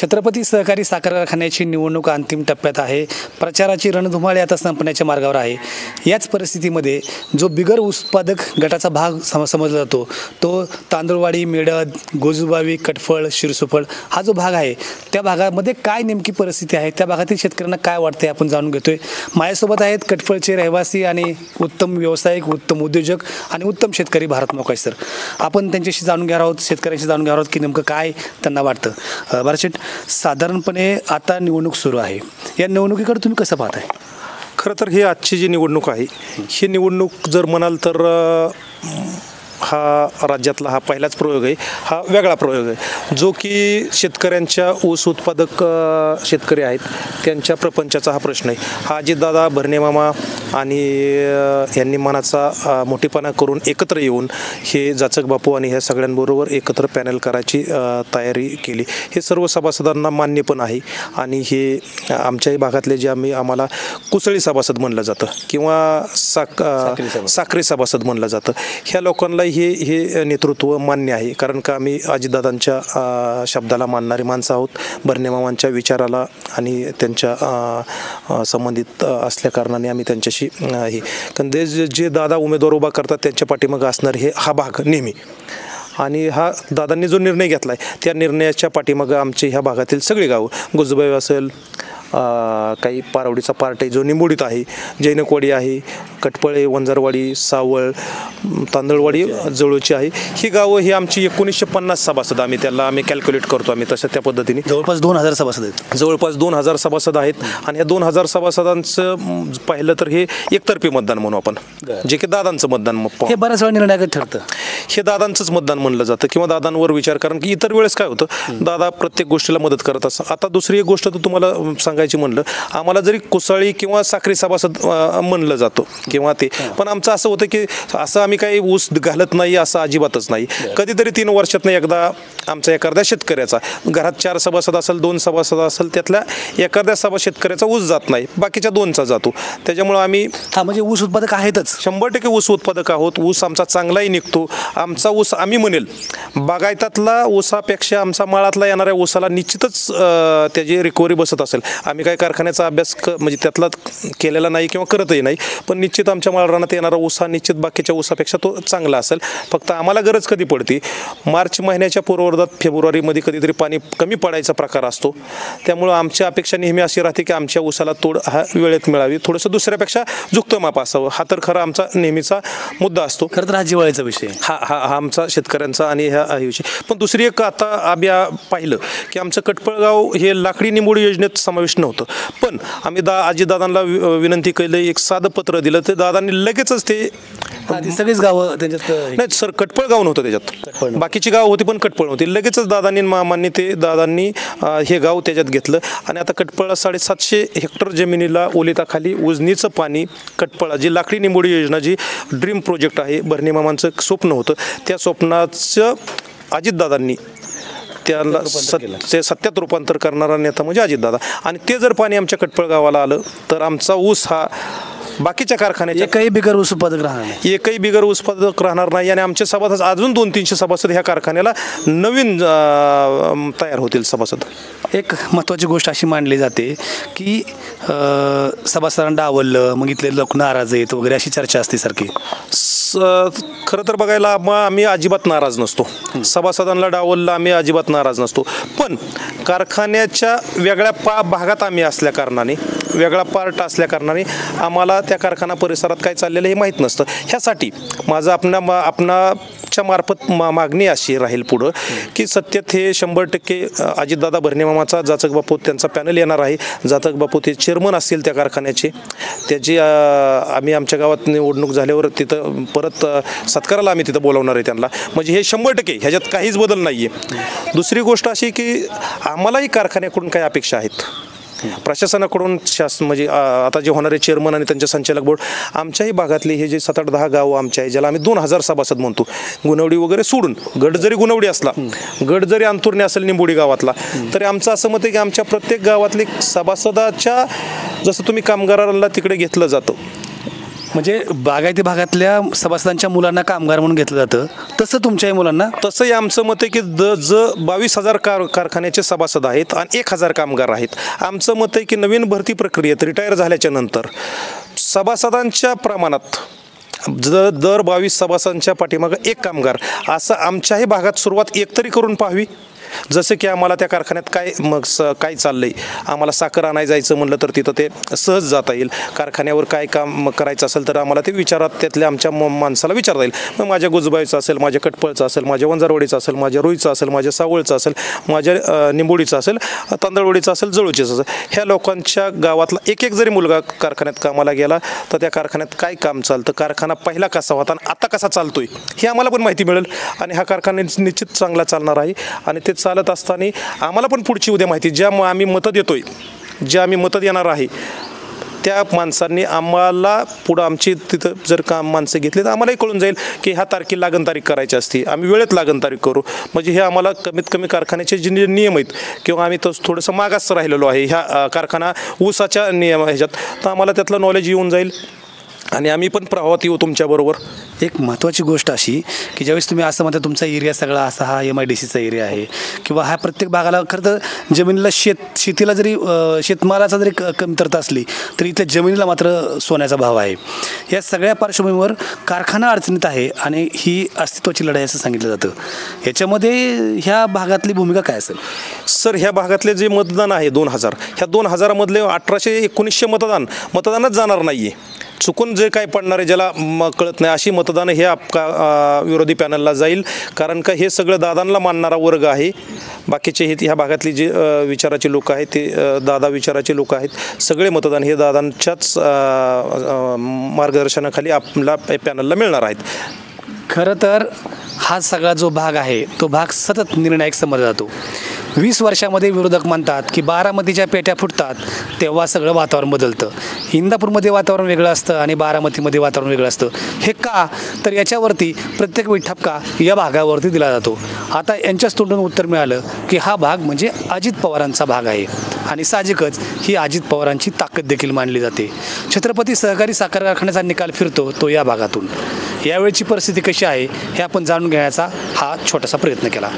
छत्रपती सहकारी साखर कारखान्याची निवडणूक अंतिम टप्प्यात आहे. प्रचाराची रणधुमाळी आता संपण्याच्या मार्गावर आहे. याच परिस्थितीमध्ये जो बिगर उत्पादक गटाचा भाग समजला जातो तो तांदूळवाडी, मेडद, गोजूबावी, कटफळ, शिरसोफळ हा जो भाग आहे त्या भागामध्ये काय नेमकी परिस्थिती आहे, त्या भागातील शेतकऱ्यांना काय वाटते आपण जाणून घेतोय. माझ्यासोबत आहेत कटफळचे रहिवासी आणि उत्तम व्यावसायिक, उत्तम उद्योजक आणि उत्तम शेतकरी भारत मोकाश सर. आपण त्यांच्याशी जाणून घेणार आहोत, शेतकऱ्यांशी जाणून घेणार आहोत की नेमकं काय त्यांना वाटतं. भारतशेठ, साधारणपणे आता निवडणूक सुरू आहे. या निवडणुकीकडे तुम्ही कसं पाहताय? खरं तर ही आजची जी निवडणूक आहे ही निवडणूक जर म्हणाल तर हा राज्यातला हा पहिलाच प्रयोग आहे. हा वेगळा प्रयोग आहे जो की शेतकऱ्यांच्या ऊस उत्पादक शेतकरी आहेत त्यांच्या प्रपंचाचा हा प्रश्न आहे. हा अजितदादा, भरणे मामा आणि यांनी मनाचा मोठेपणा करून एकत्र येऊन हे जाचक बापू आणि ह्या सगळ्यांबरोबर एकत्र पॅनल करायची तयारी केली. हे सर्व सभासदांना मान्य पण आहे आणि हे आमच्याही भागातले जे आम्हाला कुसळी सभासद म्हणलं जातं किंवा साखरी सभासद म्हणलं जातं, ह्या लोकांना हे नेतृत्व मान्य आहे. कारण का आम्ही अजितदादांच्या शब्दाला मानणारी माणसं आहोत, भरणे मामांच्या विचाराला आणि त्यांच्या संबंधित असल्या कारणाने आम्ही त्यांच्याशी हे कारण जे दादा उमेदवार उभा करतात त्यांच्या पाठीमागे असणार हा भाग नेहमी. आणि हा दादांनी जो निर्णय घेतला आहे त्या निर्णयाच्या पाठीमागं आमचे ह्या भागातील सगळी गावं, गोजूबाई असेल, काही पारवडीचा पार्ट आहे जो निंबोडीत आहे, जैनकवाडी आहे, कटपळे, वंजारवाडी, सावळ, तांदळवाडी जवळची आहे. ही गावं ही आमची 1950 सभासद आम्ही कॅल्क्युलेट करतो आम्ही तसं त्या पद्धतीने. जवळपास 2000 सभासद आहेत. जवळपास 2000 सभासद आहेत. आणि या 2000 सभासदांचं पाहिलं तर हे एकतर्फी मतदान म्हणू आपण, जे की दादांचं मतदान. हे बऱ्याच वेळा निर्णायक ठरतं. हे दादांचंच मतदान म्हणलं जातं किंवा दादांवर विचार. कारण की इतर वेळेस काय होतं, दादा प्रत्येक गोष्टीला मदत करत असतात. आता दुसरी एक गोष्ट तर तुम्हाला सांगायची म्हणलं, आम्हाला जरी कुसाळी किंवा साखरी सभासद म्हणलं जातो किंवा ते, पण आमचं असं होतं की असं आम्ही काही ऊस घालत नाही असं अजिबातच नाही. कधीतरी 3 वर्षातनं एकदा आमचा एखाद्या शेतकऱ्याचा घरात 4 सभासद असेल, 2 सभासद असेल, त्यातल्या एखाद्या शेतकऱ्याचा ऊस जात नाही, बाकीच्या 2चा जातो. त्याच्यामुळं आम्ही म्हणजे ऊस उत्पादक आहेतच, 100% ऊस उत्पादक आहोत. ऊस आमचा चांगलाही निघतो. आमचा ऊस आम्ही म्हणेल बागायतातला ऊसापेक्षा आमचा माळातला येणाऱ्या ऊसाला निश्चितच त्याची रिकव्हरी बसत असेल. आम्ही काही कारखान्याचा अभ्यास म्हणजे त्यातला केलेला नाही किंवा करतही नाही, पण निश्चित आमच्या माळरानात येणारा ऊस हा निश्चित बाकीच्या ऊसापेक्षा तो चांगला असेल. फक्त आम्हाला गरज कधी पडते, मार्च महिन्याच्या पूर्वार्धात, फेब्रुवारीमध्ये कधीतरी पाणी कमी पडायचा प्रकार असतो. त्यामुळं आमची अपेक्षा नेहमी अशी राहते की आमच्या ऊसाला तोड हा वेळेत मिळावी, थोडंसं दुसऱ्यापेक्षा झुकतं माप असावं. हा तर खरा आमचा नेहमीचा मुद्दा असतो. खरं तर हा जिव्हाळ्याचा विषय हा आमचा शेतकऱ्यांचा आणि ह्या विषय. पण दुसरी एक आता आम्ही पाहिलं की आमचं कटपळगाव हे लाकडी निंबोडी योजनेत समाविष्ट नव्हतं, पण आम्ही अजितदादांना विनंती केली, एक साधं पत्र दिलं, ते दादांनी लगेचच ते सगळीच गावं त्यांच्यात नाही सर, कटपळगाव नव्हतं त्याच्यात, बाकीची गाव होती पण कटपळ नव्हती. लगेचच दादांनी हे गाव त्याच्यात घेतलं आणि आता कटपळला 750 हेक्टर जमिनीला ओलिताखाली उजनीचं पाणी कटपळा, जी लाकडी निंबोडी योजना, जी ड्रीम प्रोजेक्ट आहे, भरणे मामांचं स्वप्न होतं, त्या स्वप्नाचं अजितदादांनी त्याला सत्यात रूपांतर करणारा नेता म्हणजे अजितदादा. आणि ते जर पाणी आमच्या कटपळ गावाला आलं तर आमचा ऊस हा बाकीच्या कारखान्याच्या एकही बिगर ऊस उत्पादक राहणार नाही. आणि आमचे सभासद अजून 200-300 सभासद ह्या कारखान्याला नवीन तयार होतील सभासद. एक महत्त्वाची गोष्ट अशी मानली जाते की सभासदांना डावललं, मग इथले लोक नाराज आहेत वगैरे अशी चर्चा असते सारखी. खरं तर बघायला आम्ही अजिबात नाराज नसतो. सभासदांना डावललं आम्ही अजिबात नाराज नसतो. पण कारखान्याच्या वेगळ्या भागात आम्ही असल्या कारणाने, वेगळा पार्ट असल्या कारणाने आम्हाला त्या कारखाना परिसरात काय चाललेलं हे माहीत नसतं. ह्यासाठी माझं आपणाच्या मार्फत मागणी अशी राहील पुढं की सत्यात हे 100% अजितदादा, भरणे मामाचा, जाचक बापू त्यांचा पॅनल येणार आहे. जाचक बापू ते चेअरमन असतील त्या कारखान्याचे. त्याची आम्ही आमच्या गावात निवडणूक झाल्यावर तिथं परत सत्काराला आम्ही तिथं बोलावणार आहे त्यांना. म्हणजे हे 100% ह्याच्यात काहीच बदल नाही आहे. दुसरी गोष्ट अशी की आम्हालाही कारखान्याकडून काही अपेक्षा आहेत, प्रशासनाकडून, म्हणजे आता जे होणारे चेअरमन आणि त्यांचे संचालक बोर्ड. आमच्याही भागातले हे जे 7-8-10 गावं आमच्या आहे, ज्याला आम्ही 2000 सभासद म्हणतो, गुणवडी वगैरे सोडून, गड जरी गुणवडी असला, गड जरी अंतुर्णे असेल निंबोडी गावातला, तरी आमचं असं मत आहे की आमच्या प्रत्येक गावातले सभासदाच्या, जसं तुम्ही कामगाराला तिकडे घेतलं जातं म्हणजे बागायती भागातल्या सभासदांच्या मुलांना कामगार म्हणून घेतलं जातं, तसं तुमच्याही मुलांना? तसंही आमचं मत आहे की 22,000 कारखान्याचे सभासद आहेत आणि 1,000 कामगार आहेत. आमचं मत आहे की नवीन भरती प्रक्रियेत रिटायर झाल्याच्या नंतर सभासदांच्या प्रमाणात दर 22 सभासदांच्या पाठीमागं 1 कामगार असं आमच्याही भागात सुरुवात एकतरी करून पाहावी. जसं की आम्हाला त्या कारखान्यात काय चाललं आहे, आम्हाला साखर आणायला जायचं म्हणलं तर तिथं ते सहज जाता येईल. कारखान्यावर काय काम करायचं असेल तर आम्हाला ते विचारात त्यातल्या आमच्या माणसाला विचारता येईल. मग माझ्या गुजबाईचं असेल, माझ्या कटपळचं असेल, माझ्या वंजारवाडीचं असेल, माझ्या रुईचं असेल, माझ्या सावळचं असेल, माझ्या निंबोडीचं असेल, तांदळवाडीचं असेल, जळूचीचं असेल, ह्या लोकांच्या गावातला एक जरी मुलगा कारखान्यात कामाला गेला तर त्या कारखान्यात काय काम चालतं, कारखाना पहिला कसा होता आणि आता कसा चालतोय हे आम्हाला पण माहिती मिळेल. आणि हा कारखाना निश्चित चांगला चालणार आहे. आणि ते चालत असताना आम्हाला पण पुढची उद्या माहिती, ज्या आम्ही मतं देतोय, ज्या आम्ही मतं देणार आहे त्या माणसांनी आम्हाला पुढं आमची तिथं जर का माणसं घेतली तर आम्हालाही कळून जाईल की ह्या तारखेला लागण तारीख करायची असते, आम्ही वेळेत लागण तारीख करू. म्हणजे हे आम्हाला कमीत कमी कारखान्याचे जे नियम आहेत किंवा आम्ही तर थोडंसं मागास राहिलेलो आहे ह्या कारखाना ऊसाच्या नियम ह्याच्यात, तर आम्हाला त्यातलं नॉलेज येऊन जाईल आणि आम्ही पण प्रवाहात येऊ तुमच्याबरोबर. एक महत्त्वाची गोष्ट अशी की ज्यावेळेस तुम्ही असं म्हणता तुमचा एरिया सगळा असा हा MIDCचा एरिया आहे किंवा हा प्रत्येक भागाला खरं तर जमिनीला शेतीला जरी शेतमालाचा जरी कमतरता असली तरी इथल्या जमिनीला मात्र सोन्याचा भाव आहे. या सगळ्या पार्श्वभूमीवर कारखाना अडचणीत आहे आणि ही अस्तित्वाची लढाई असं सांगितलं जातं. याच्यामध्ये ह्या भागातली भूमिका काय असेल? सर, ह्या भागातले जे मतदान आहे 2,000, ह्या 2,000मधले 1819 मतदानच जाणार नाही आहे. चुकून जे काय पडणार आहे ज्याला कळत नाही अशी मतदानं हे विरोधी पॅनलला जाईल. कारण का हे सगळं दादांना मानणारा वर्ग आहे. बाकीचे हे ह्या भागातली जे विचाराचे लोक आहेत ते दादा विचाराचे लोक आहेत. सगळे मतदान हे दादांच्याच मार्गदर्शनाखाली आपला पॅनलला मिळणार आहेत. खरं तर हा सगळा जो भाग आहे तो भाग सतत निर्णायक समजला जातो. 20 वर्षामध्ये विरोधक म्हणतात की बारामतीच्या पेट्या फुटतात तेव्हा सगळं वातावरण बदलतं. इंदापूरमध्ये वातावरण वेगळं असतं आणि बारामतीमध्ये वातावरण वेगळं असतं. हे का? तर याच्यावरती प्रत्येक वेळी ठपका या भागावरती दिला जातो. आता यांच्याच तोंडून उत्तर मिळालं की हा भाग म्हणजे अजित पवारांचा भाग आहे आणि साहजिकच ही अजित पवारांची ताकद देखील मानली जाते. छत्रपती सहकारी साखर कारखान्याचा निकाल फिरतो तो या भागातून. यावेळची परिस्थिती कशी आहे हे आपण जाणून घेण्याचा हा छोटासा प्रयत्न केला.